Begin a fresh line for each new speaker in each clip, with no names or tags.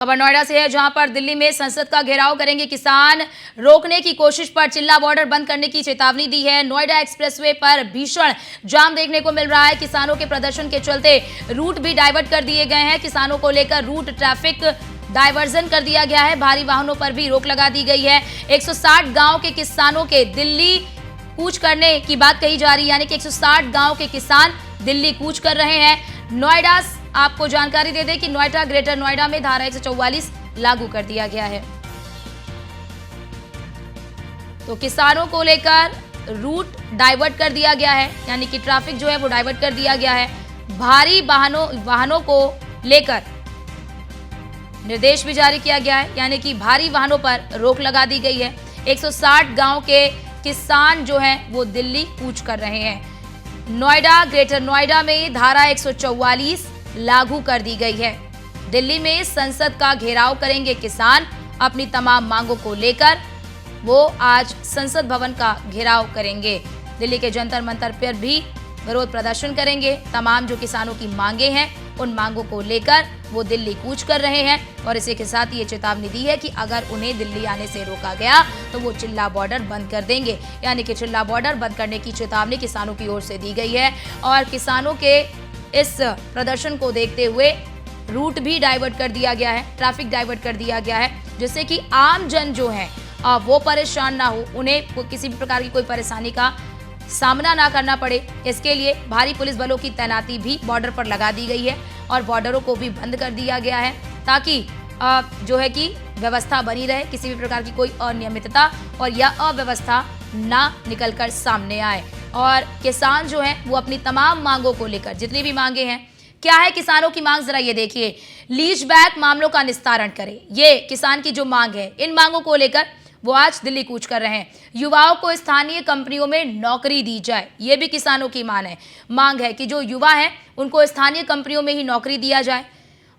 खबर नोएडा से है, जहां पर दिल्ली में संसद का घेराव करेंगे किसान। रोकने की कोशिश पर चिल्ला बॉर्डर बंद करने की चेतावनी दी है। नोएडा एक्सप्रेसवे पर भीषण जाम देखने को मिल रहा है। किसानों के प्रदर्शन के चलते रूट भी डाइवर्ट कर दिए गए हैं। किसानों को लेकर रूट ट्रैफिक डाइवर्जन कर दिया गया है। भारी वाहनों पर भी रोक लगा दी गई है। 160 गाँव के किसानों के दिल्ली कूच करने की बात कही जा रही है, यानी कि 160 गाँव के किसान दिल्ली कूच कर रहे हैं। नोएडा आपको जानकारी दे दें कि नोएडा ग्रेटर नोएडा में धारा 144 लागू कर दिया गया है। तो किसानों को लेकर रूट डाइवर्ट कर दिया गया है, यानी कि ट्रैफिक जो है वो डाइवर्ट कर दिया गया है। भारी वाहनों को लेकर निर्देश भी जारी किया गया है, यानी कि भारी वाहनों पर रोक लगा दी गई है। 160 गांव के किसान जो हैं वो दिल्ली कूच कर रहे हैं। नोएडा ग्रेटर नोएडा में धारा 144 लागू कर दी गई है। दिल्ली में संसद का घेराव करेंगे किसान। अपनी तमाम मांगों को लेकर वो आज संसद भवन का घेराव करेंगे। दिल्ली के जंतर मंतर पर भी विरोध प्रदर्शन करेंगे। तमाम जो किसानों की मांगे हैं उन मांगों को लेकर वो दिल्ली कूच कर रहे हैं और इसी के साथ ये चेतावनी दी है कि अगर उन्हें दिल्ली आने से रोका गया तो वो चिल्ला बॉर्डर बंद कर देंगे। यानी कि चिल्ला बॉर्डर बंद करने की चेतावनी किसानों की ओर से दी गई है और किसानों के इस प्रदर्शन को देखते हुए रूट भी डाइवर्ट कर दिया गया है, ट्रैफिक डाइवर्ट कर दिया गया है, जिससे कि आम जन जो है वो परेशान ना हो, उन्हें किसी भी प्रकार की कोई परेशानी का सामना ना करना पड़े। इसके लिए भारी पुलिस बलों की तैनाती भी बॉर्डर पर लगा दी गई है और बॉर्डरों को भी बंद कर दिया गया है, ताकि जो है कि व्यवस्था बनी रहे, किसी भी प्रकार की कोई अनियमितता और या अव्यवस्था ना निकलकर सामने आए। और किसान जो हैं वो अपनी तमाम मांगों को लेकर, जितनी भी मांगे हैं, क्या है किसानों की मांग, जरा ये देखिए। लीज बैक मामलों का निस्तारण करें, ये किसान की जो मांग है। इन मांगों को लेकर वो आज दिल्ली कूच कर रहे हैं। युवाओं को स्थानीय कंपनियों में नौकरी दी जाए, ये भी किसानों की मांग है कि जो युवा हैं उनको स्थानीय कंपनियों में ही नौकरी दिया जाए।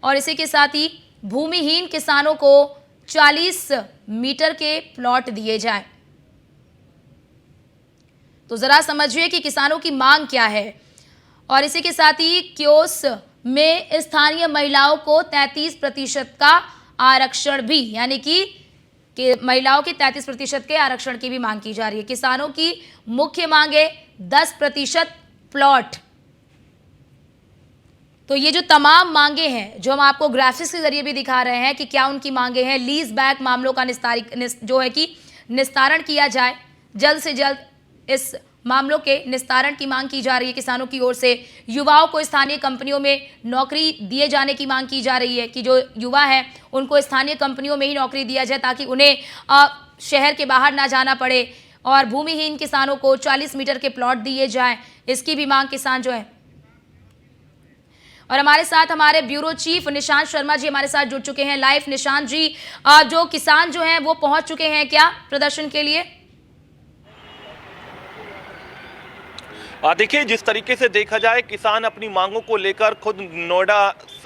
और इसी के साथ ही भूमिहीन किसानों को 40 मीटर के प्लॉट दिए जाए। तो जरा समझिए कि किसानों की मांग क्या है। और इसी के साथ ही क्योस में स्थानीय महिलाओं को 33% का आरक्षण भी, यानी कि महिलाओं की 33% के आरक्षण की भी मांग की जा रही है। किसानों की मुख्य मांगे 10% प्लॉट। तो ये जो तमाम मांगे हैं, जो हम आपको ग्राफिक्स के जरिए भी दिखा रहे हैं कि क्या उनकी मांगे हैं। लीज बैक मामलों का निस्तारण किया जाए, जल्द से जल्द इस मामलों के निस्तारण की मांग की जा रही है किसानों की ओर से। युवाओं को स्थानीय कंपनियों में नौकरी दिए जाने की मांग की जा रही है कि जो युवा हैं उनको स्थानीय कंपनियों में ही नौकरी दिया जाए, ताकि उन्हें शहर के बाहर ना जाना पड़े। और भूमिहीन किसानों को 40 मीटर के प्लॉट दिए जाएं, इसकी भी मांग किसान जो है। और हमारे साथ हमारे ब्यूरो चीफ निशांत शर्मा जी हमारे साथ जुड़ चुके हैं लाइव। निशांत जी, जो किसान जो हैं वो पहुंच चुके हैं क्या प्रदर्शन के लिए?
देखिए, जिस तरीके से देखा जाए, किसान अपनी मांगों को लेकर खुद नोएडा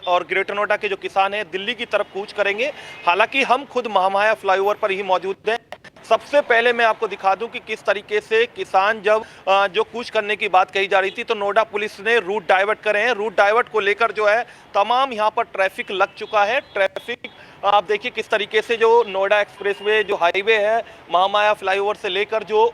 और ग्रेटर नोएडा के जो किसान हैं दिल्ली की तरफ कूच करेंगे। हालांकि हम खुद महामाया फ्लाईओवर पर ही मौजूद हैं। सबसे पहले मैं आपको दिखा दूं कि किस तरीके से किसान जब जो कूच करने की बात कही जा रही थी तो नोएडा पुलिस ने रूट डाइवर्ट करे हैं। रूट डाइवर्ट को लेकर जो है तमाम यहाँ पर ट्रैफिक लग चुका है। ट्रैफिक आप देखिए किस तरीके से जो नोएडा एक्सप्रेसवे जो हाईवे है महामाया फ्लाईओवर से लेकर जो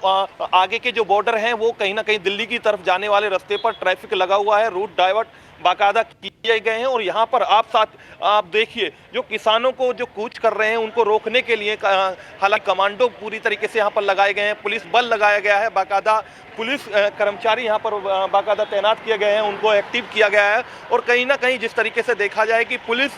आगे के जो बॉर्डर हैं वो कहीं ना कहीं दिल्ली की तरफ जाने वाले रास्ते पर ट्रैफिक लगा हुआ है। रूट डाइवर्ट बाकायदा किए गए हैं और यहाँ पर आप देखिए जो किसानों को जो कूच कर रहे हैं उनको रोकने के लिए हालांकि कमांडो पूरी तरीके से यहाँ पर लगाए गए हैं, पुलिस बल लगाया गया है, बाकायदा पुलिस कर्मचारी यहाँ पर बाकायदा तैनात किए गए हैं, उनको एक्टिव किया गया है। और कहीं ना कहीं जिस तरीके से देखा जाए कि पुलिस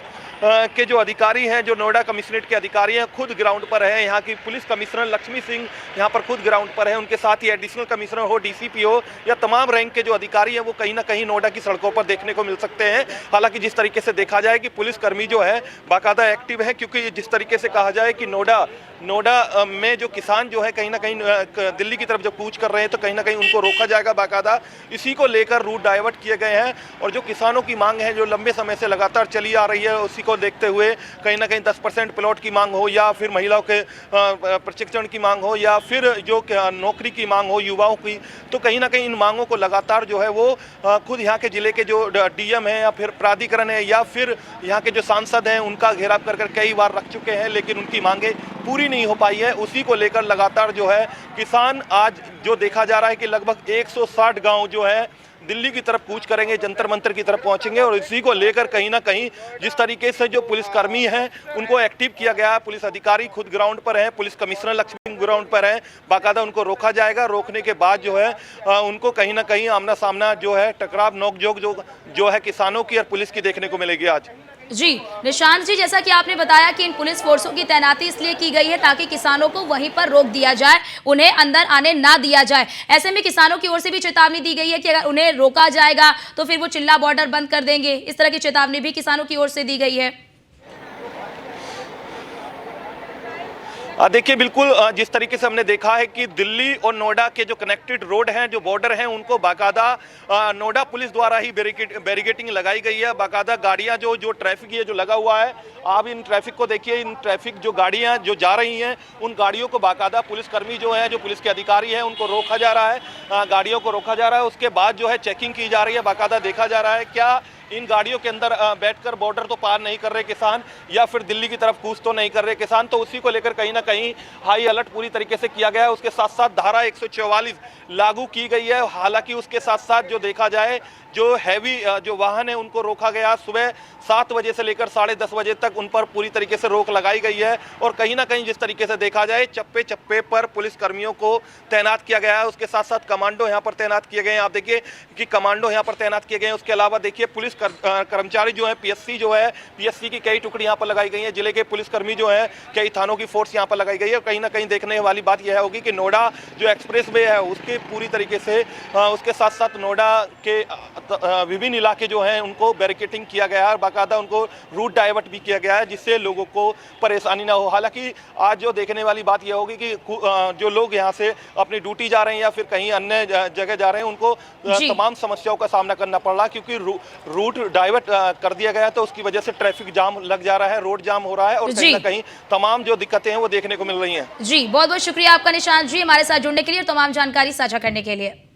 के जो अधिकारी हैं, जो नोएडा कमिश्नरेट के अधिकारी हैं, खुद ग्राउंड पर है। यहाँ की पुलिस कमिश्नर लक्ष्मी सिंह यहाँ पर खुद ग्राउंड पर है। उनके साथ ही एडिशनल कमिश्नर हो, डीसीपी हो या तमाम रैंक के जो अधिकारी हैं वो कहीं ना कहीं नोएडा की सड़कों पर देखने को मिल सकते हैं। हालांकि जिस तरीके से देखा जाए कि पुलिसकर्मी जो है बाकायदा एक्टिव है, क्योंकि जिस तरीके से कहा जाए कि नोएडा में जो किसान जो है कहीं ना कहीं दिल्ली की तरफ जब कूच कर रहे हैं तो कहीं ना कहीं उनको रोका जाएगा। बाकायदा इसी को लेकर रूट डाइवर्ट किए गए हैं और जो किसानों की मांग है जो लंबे समय से लगातार चली आ रही है उसी को को देखते हुए कहीं ना कहीं 10% प्लॉट की मांग हो, या फिर महिलाओं के प्रशिक्षण की मांग हो, या फिर जो नौकरी की मांग हो युवाओं की, तो कहीं ना कहीं इन मांगों को लगातार जो है वो खुद यहाँ के जिले के जो डीएम है या फिर प्राधिकरण है या फिर यहाँ के जो सांसद हैं उनका घेराव कर कई बार रख चुके हैं, लेकिन उनकी मांगे पूरी नहीं हो पाई है। उसी को लेकर लगातार जो है किसान आज जो देखा जा रहा है कि लगभग 160 गांव जो है दिल्ली की तरफ कूच करेंगे, जंतर मंतर की तरफ पहुंचेंगे, और इसी को लेकर कहीं ना कहीं जिस तरीके से जो पुलिसकर्मी हैं उनको एक्टिव किया गया है, पुलिस अधिकारी खुद ग्राउंड पर हैं, पुलिस कमिश्नर लक्ष्मी ग्राउंड पर हैं, बाकायदा उनको रोका जाएगा। रोकने के बाद जो है उनको कहीं ना कहीं आमना सामना जो है टकराव नोकझोंक जो है किसानों की और पुलिस की देखने को मिलेगी आज।
जी निशांत जी, जैसा कि आपने बताया कि इन पुलिस फोर्सों की तैनाती इसलिए की गई है ताकि किसानों को वहीं पर रोक दिया जाए, उन्हें अंदर आने ना दिया जाए। ऐसे में किसानों की ओर से भी चेतावनी दी गई है कि अगर उन्हें रोका जाएगा तो फिर वो चिल्ला बॉर्डर बंद कर देंगे, इस तरह की चेतावनी भी किसानों की ओर से दी गई है।
देखिए बिल्कुल जिस तरीके से हमने देखा है कि दिल्ली और नोएडा के जो कनेक्टेड रोड हैं, जो बॉर्डर हैं, उनको बाकायदा नोएडा पुलिस द्वारा ही बैरिकेटिंग लगाई गई है। बाकायदा गाड़ियां जो ट्रैफिक है जो लगा हुआ है, आप इन ट्रैफिक को देखिए, इन ट्रैफिक जो गाड़ियां जो जा रही हैं उन गाड़ियों को बाकायदा पुलिसकर्मी जो है, जो पुलिस के अधिकारी हैं, उनको रोका जा रहा है, गाड़ियों को रोका जा रहा है। उसके बाद जो है चेकिंग की जा रही है, बाकायदा देखा जा रहा है क्या इन गाड़ियों के अंदर बैठकर बॉर्डर तो पार नहीं कर रहे किसान, या फिर दिल्ली की तरफ कूच तो नहीं कर रहे किसान। तो उसी को लेकर कहीं ना कहीं हाई अलर्ट पूरी तरीके से किया गया है। उसके साथ साथ धारा 144 लागू की गई है। हालांकि उसके साथ साथ जो देखा जाए जो हैवी जो वाहन है उनको रोका गया। सुबह 7 बजे से लेकर 10:30 बजे तक उन पर पूरी तरीके से रोक लगाई गई है, और कहीं ना कहीं जिस तरीके से देखा जाए चप्पे चप्पे पर पुलिस कर्मियों को तैनात किया गया है। उसके साथ साथ कमांडो यहाँ पर तैनात किए गए हैं। आप देखिए कि कमांडो यहाँ पर तैनात किए गए हैं। उसके अलावा देखिए पुलिस कर्मचारी जो है, पीएससी की कई टुकड़ी यहाँ पर लगाई गई है। जिले के पुलिसकर्मी जो है, कई थानों की फोर्स यहाँ पर लगाई गई है। और कहीं ना कहीं देखने वाली बात यह होगी कि नोएडा जो एक्सप्रेस वे है उसके पूरी तरीके से उसके साथ साथ नोएडा के विभिन्न इलाके जो हैं उनको बैरिकेटिंग किया गया है, बाकायदा उनको रूट डाइवर्ट भी किया गया है जिससे लोगों को परेशानी ना हो। हालांकि आज जो देखने वाली बात यह होगी कि जो लोग यहाँ से अपनी ड्यूटी जा रहे हैं या फिर कहीं अन्य जगह जा रहे हैं उनको तमाम समस्याओं का सामना करना पड़ रहा है, क्योंकि रूट डाइवर्ट कर दिया गया है, तो उसकी वजह से ट्रैफिक जाम लग जा रहा है, रोड जाम हो रहा है, और कहीं ना कहीं तमाम जो दिक्कतें हैं वो देखने को मिल रही हैं।
जी बहुत बहुत शुक्रिया आपका निशांत जी, हमारे साथ जुड़ने के लिए और तमाम जानकारी साझा करने के लिए।